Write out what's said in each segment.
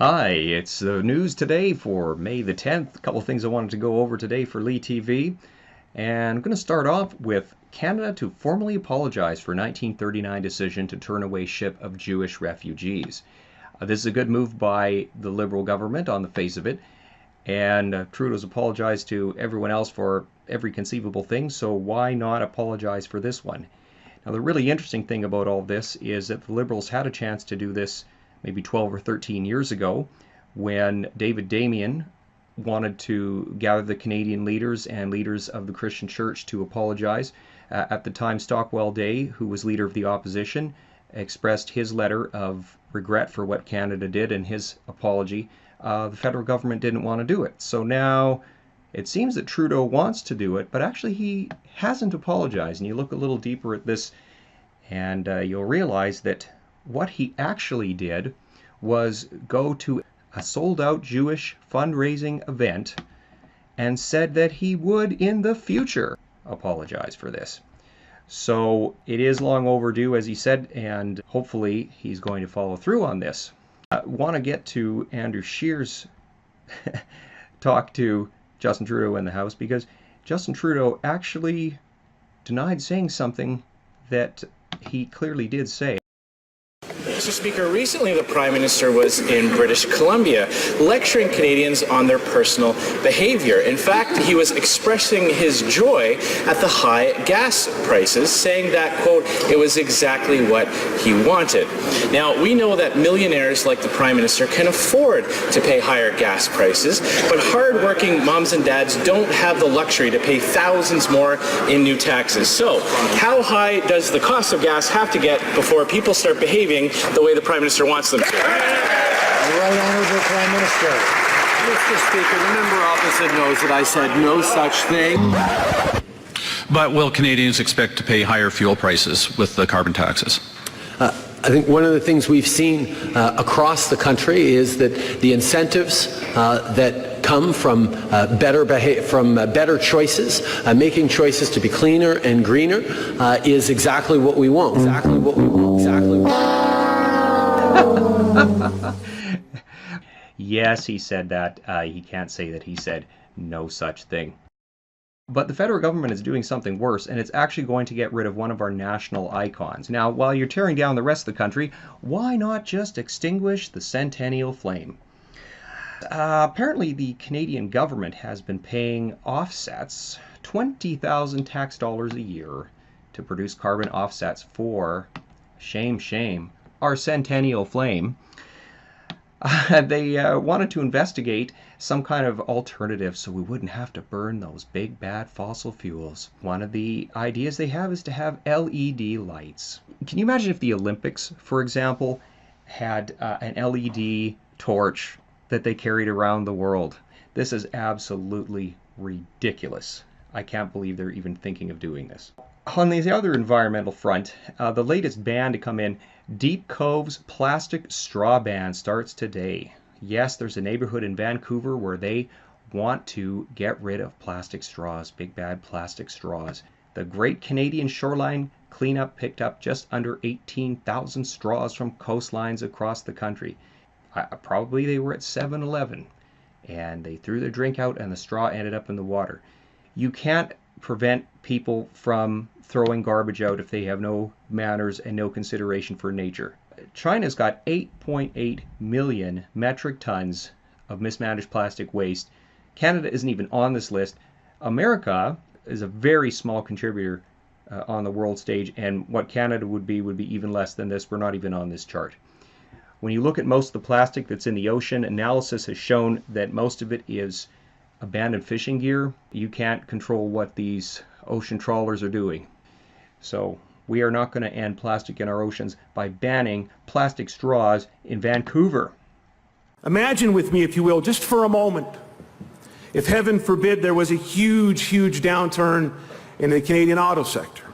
Hi, it's the news today for May the 10th. A couple of things I wanted to go over today for Lee TV. And I'm going to start off with Canada to formally apologize for 1939 decision to turn away ship of Jewish refugees. This is a good move by the Liberal government on the face of it. And Trudeau's apologized to everyone else for every conceivable thing, so why not apologize for this one? Now, the really interesting thing about all this is that the Liberals had a chance to do this maybe 12 or 13 years ago when David Damien wanted to gather the Canadian leaders and leaders of the Christian church to apologize. At the time, Stockwell Day, who was leader of the opposition, expressed his letter of regret for what Canada did and his apology. The federal government didn't want to do it. So now it seems that Trudeau wants to do it, but actually he hasn't apologized. And you look a little deeper at this and you'll realize that what he actually did was go to a sold-out Jewish fundraising event and said that he would in the future apologize for this. So it is long overdue, as he said, and hopefully he's going to follow through on this. I want to get to Andrew Scheer's talk to Justin Trudeau in the House, because Justin Trudeau actually denied saying something that he clearly did say. Mr. Speaker, recently the Prime Minister was in British Columbia lecturing Canadians on their personal behavior. In fact, he was expressing his joy at the high gas prices, saying that, quote, it was exactly what he wanted. Now, we know that millionaires like the Prime Minister can afford to pay higher gas prices, but hard-working moms and dads don't have the luxury to pay thousands more in new taxes. So, how high does the cost of gas have to get before people start behaving the way the Prime Minister wants them to? The Right Honourable Prime Minister. Mr. Speaker, the member opposite knows that I said no such thing. But will Canadians expect to pay higher fuel prices with the carbon taxes? I think one of the things we've seen across the country is that the incentives that come from better choices, making choices to be cleaner and greener, is exactly what we want. Exactly what we want. Exactly what we want. Yes, he said that. He can't say that he said no such thing. But the federal government is doing something worse, and it's actually going to get rid of one of our national icons. Now, while you're tearing down the rest of the country, why not just extinguish the Centennial flame? Apparently, the Canadian government has been paying offsets, 20,000 tax dollars a year, to produce carbon offsets for, shame, our Centennial flame. They wanted to investigate some kind of alternative so we wouldn't have to burn those big bad fossil fuels. One of the ideas they have is to have LED lights. Can you imagine if the Olympics, for example, had an LED torch that they carried around the world? This is absolutely ridiculous. I can't believe they're even thinking of doing this. On the other environmental front, the latest ban to come in, Deep Cove's plastic straw ban, starts today. Yes, there's a neighborhood in Vancouver where they want to get rid of plastic straws, big bad plastic straws. The Great Canadian Shoreline Cleanup picked up just under 18,000 straws from coastlines across the country. Probably they were at 7-Eleven, and they threw their drink out and the straw ended up in the water. You can't prevent people from throwing garbage out if they have no manners and no consideration for nature. China's got 8.8 million metric tons of mismanaged plastic waste. Canada isn't even on this list. America is a very small contributor on the world stage, and what Canada would be even less than this. We're not even on this chart. When you look at most of the plastic that's in the ocean, analysis has shown that most of it is abandoned fishing gear. You can't control what these ocean trawlers are doing. So we are not going to end plastic in our oceans by banning plastic straws in Vancouver. Imagine with me, if you will, just for a moment, if heaven forbid there was a huge downturn in the Canadian auto sector.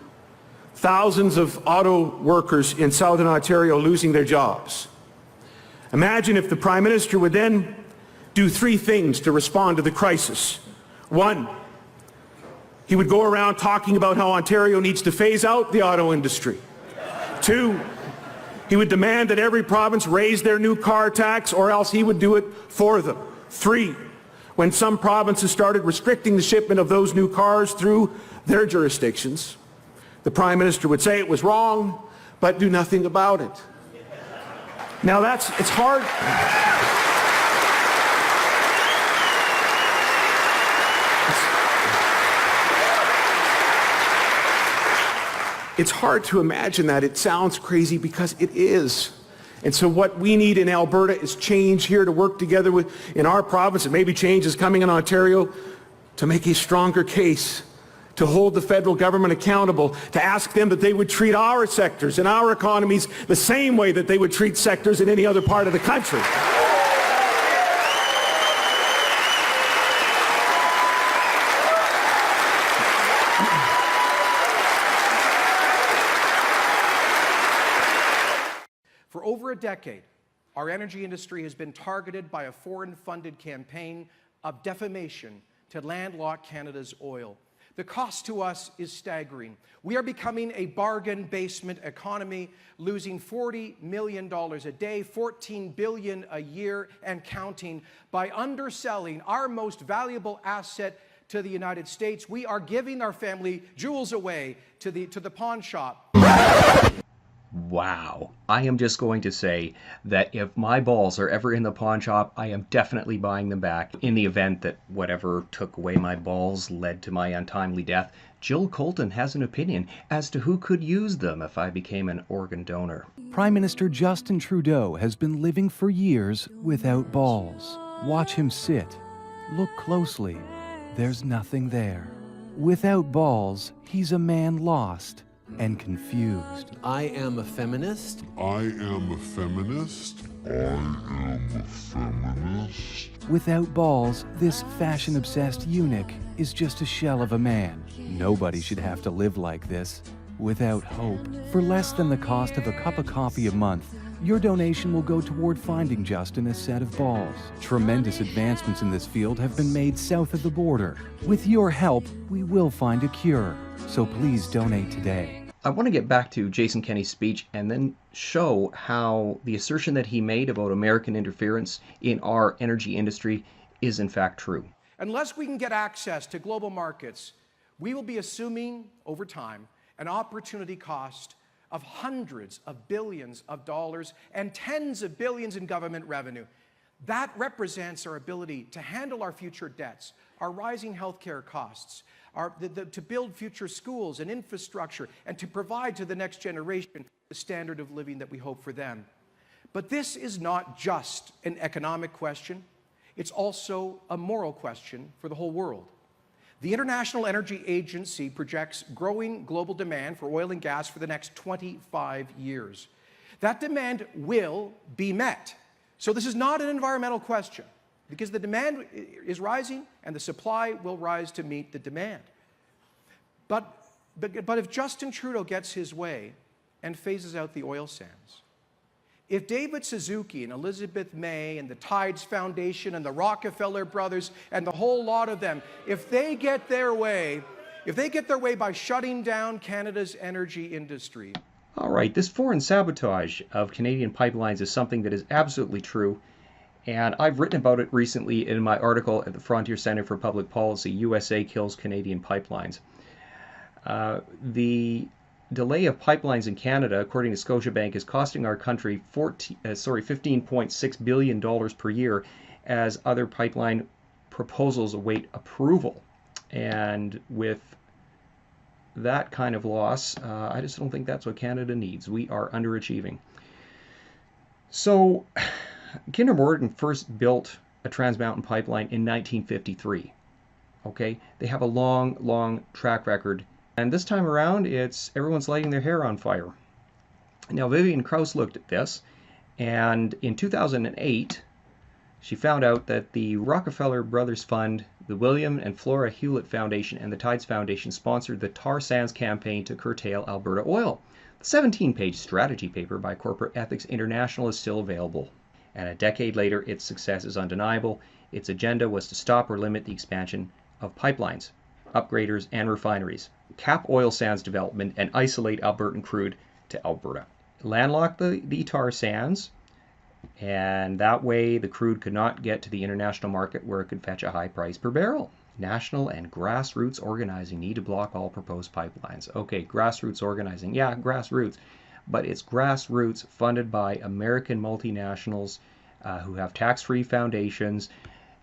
Thousands of auto workers in Southern Ontario losing their jobs. Imagine if the Prime Minister would then do three things to respond to the crisis. One, he would go around talking about how Ontario needs to phase out the auto industry. Two, He would demand that every province raise their new car tax, or else he would do it for them. 3, when some provinces started restricting the shipment of those new cars through their jurisdictions, the Prime Minister would say it was wrong, but do nothing about it. Now it's hard. It's hard to imagine that. It sounds crazy because it is. And so what we need in Alberta is change here to work together in our province, and maybe change is coming in Ontario, to make a stronger case, to hold the federal government accountable, to ask them that they would treat our sectors and our economies the same way that they would treat sectors in any other part of the country. For over a decade, our energy industry has been targeted by a foreign-funded campaign of defamation to landlock Canada's oil. The cost to us is staggering. We are becoming a bargain basement economy, losing $40 million a day, $14 billion a year, and counting by underselling our most valuable asset to the United States. We are giving our family jewels away to the pawn shop. Wow. I am just going to say that if my balls are ever in the pawn shop, I am definitely buying them back. In the event that whatever took away my balls led to my untimely death, Jill Colton has an opinion as to who could use them if I became an organ donor. Prime Minister Justin Trudeau has been living for years without balls. Watch him sit. Look closely. There's nothing there. Without balls, he's a man lost and confused. I am a feminist. I am a feminist. I am a feminist. Without balls, this fashion-obsessed eunuch is just a shell of a man. Nobody should have to live like this. Without hope, for less than the cost of a cup of coffee a month, your donation will go toward finding Justin a set of balls. Tremendous advancements in this field have been made south of the border. With your help, we will find a cure. So please donate today. I want to get back to Jason Kenney's speech and then show how the assertion that he made about American interference in our energy industry is in fact true. Unless we can get access to global markets, we will be assuming over time an opportunity cost of hundreds of billions of dollars and tens of billions in government revenue. That represents our ability to handle our future debts, our rising healthcare costs, to build future schools and infrastructure, and to provide to the next generation the standard of living that we hope for them. But this is not just an economic question. It's also a moral question for the whole world. The International Energy Agency projects growing global demand for oil and gas for the next 25 years. That demand will be met. So this is not an environmental question, because the demand is rising and the supply will rise to meet the demand. But if Justin Trudeau gets his way and phases out the oil sands, if David Suzuki and Elizabeth May and the Tides Foundation and the Rockefeller brothers and the whole lot of them, if they get their way by shutting down Canada's energy industry. All right, this foreign sabotage of Canadian pipelines is something that is absolutely true. And I've written about it recently in my article at the Frontier Center for Public Policy, USA Kills Canadian Pipelines. The delay of pipelines in Canada, according to Scotiabank, is costing our country $15.6 billion per year as other pipeline proposals await approval. And with that kind of loss, I just don't think that's what Canada needs. We are underachieving. So Kinder Morgan first built a Trans Mountain pipeline in 1953. Okay, they have a long track record, and this time around it's everyone's lighting their hair on fire. Now Vivian Krause looked at this, and in 2008 she found out that the Rockefeller Brothers Fund, the William and Flora Hewlett Foundation, and the Tides Foundation sponsored the tar sands campaign to curtail Alberta oil. The 17-page strategy paper by Corporate Ethics International is still available, and a decade later its success is undeniable. Its agenda was to stop or limit the expansion of pipelines, upgraders, and refineries, cap oil sands development, and isolate Albertan crude to Alberta. landlocked the tar sands, and that way the crude could not get to the international market where it could fetch a high price per barrel. National and grassroots organizing need to block all proposed pipelines. Okay, grassroots organizing. Yeah, grassroots. But it's grassroots funded by American multinationals who have tax-free foundations.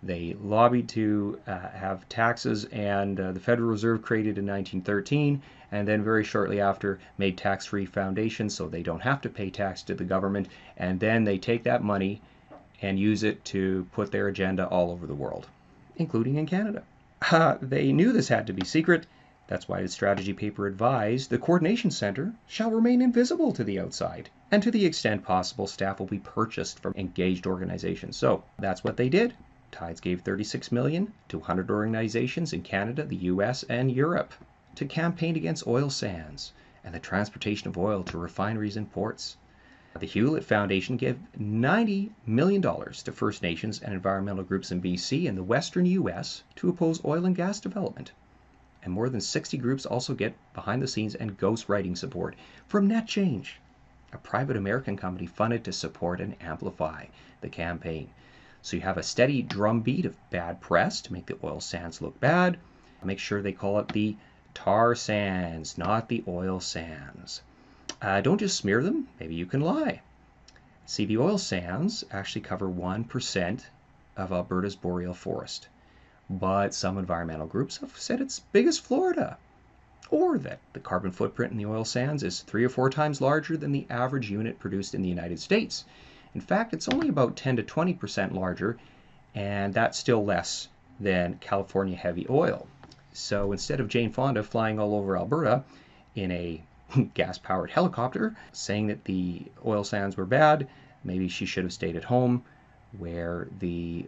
They lobbied to have taxes, and the Federal Reserve created in 1913, and then very shortly after made tax-free foundations so they don't have to pay tax to the government, and then they take that money and use it to put their agenda all over the world, including in Canada. They knew this had to be secret. That's why the strategy paper advised the coordination center shall remain invisible to the outside, and to the extent possible, staff will be purchased from engaged organizations. So that's what they did. Tides gave $36 million to 100 organizations in Canada, the US, and Europe to campaign against oil sands and the transportation of oil to refineries and ports. The Hewlett Foundation gave $90 million to First Nations and environmental groups in BC and the western US to oppose oil and gas development. And more than 60 groups also get behind-the-scenes and ghostwriting support from Net Change, a private American company funded to support and amplify the campaign. So you have a steady drumbeat of bad press to make the oil sands look bad. Make sure they call it the tar sands, not the oil sands. Don't just smear them. Maybe you can lie. See, the oil sands actually cover 1% of Alberta's boreal forest. But some environmental groups have said it's big as Florida, or that the carbon footprint in the oil sands is 3 or 4 times larger than the average unit produced in the United States. In fact, it's only about 10 to 20% larger, and that's still less than California heavy oil. So instead of Jane Fonda flying all over Alberta in a gas-powered helicopter saying that the oil sands were bad, maybe she should have stayed at home where the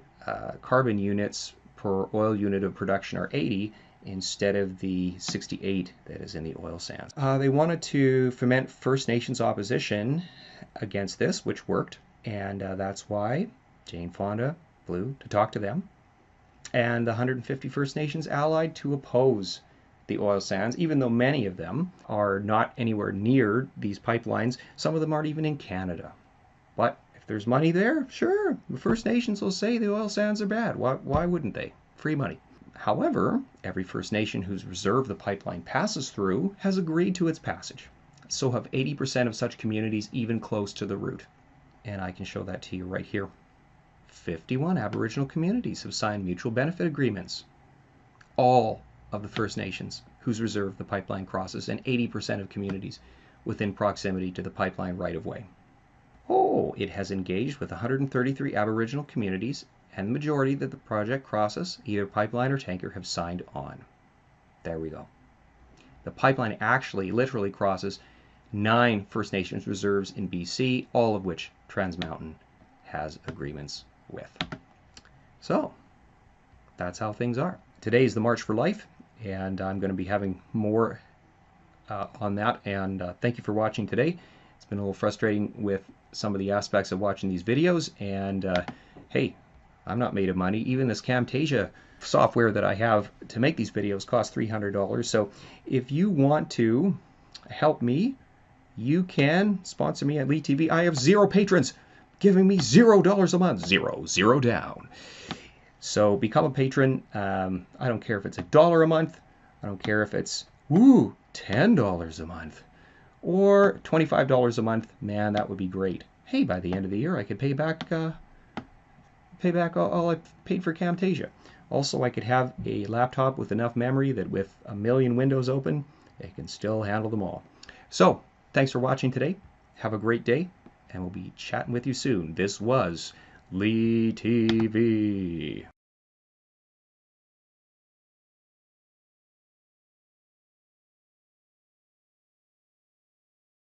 carbon units per oil unit of production are 80 instead of the 68 that is in the oil sands. They wanted to foment First Nations opposition against this, which worked, and that's why Jane Fonda flew to talk to them, and the 150 First Nations allied to oppose the oil sands, even though many of them are not anywhere near these pipelines. Some of them aren't even in Canada. But if there's money there, sure, the First Nations will say the oil sands are bad. Why wouldn't they? Free money. However, every First Nation whose reserve the pipeline passes through has agreed to its passage. So have 80% of such communities even close to the route. And I can show that to you right here. 51 Aboriginal communities have signed mutual benefit agreements. All of the First Nations whose reserve the pipeline crosses, and 80% of communities within proximity to the pipeline right-of-way. Oh, it has engaged with 133 Aboriginal communities, and the majority that the project crosses, either pipeline or tanker, have signed on. There we go. The pipeline actually literally crosses 9 First Nations reserves in BC, all of which Trans Mountain has agreements with. So, that's how things are. Today is the March for Life, and I'm going to be having more on that, and thank you for watching today. It's been a little frustrating with some of the aspects of watching these videos, and hey, I'm not made of money. Even this Camtasia software that I have to make these videos costs $300. So if you want to help me, you can sponsor me at Lee TV. I have 0 patrons giving me $0 a month. Zero down. So become a patron. I don't care if it's $1 a month. I don't care if it's $10 a month or $25 a month. Man, that would be great. Hey, by the end of the year, I could pay back all I paid for Camtasia. Also, I could have a laptop with enough memory that with a million windows open, it can still handle them all. So, thanks for watching today. Have a great day, and we'll be chatting with you soon. This was Lee TV.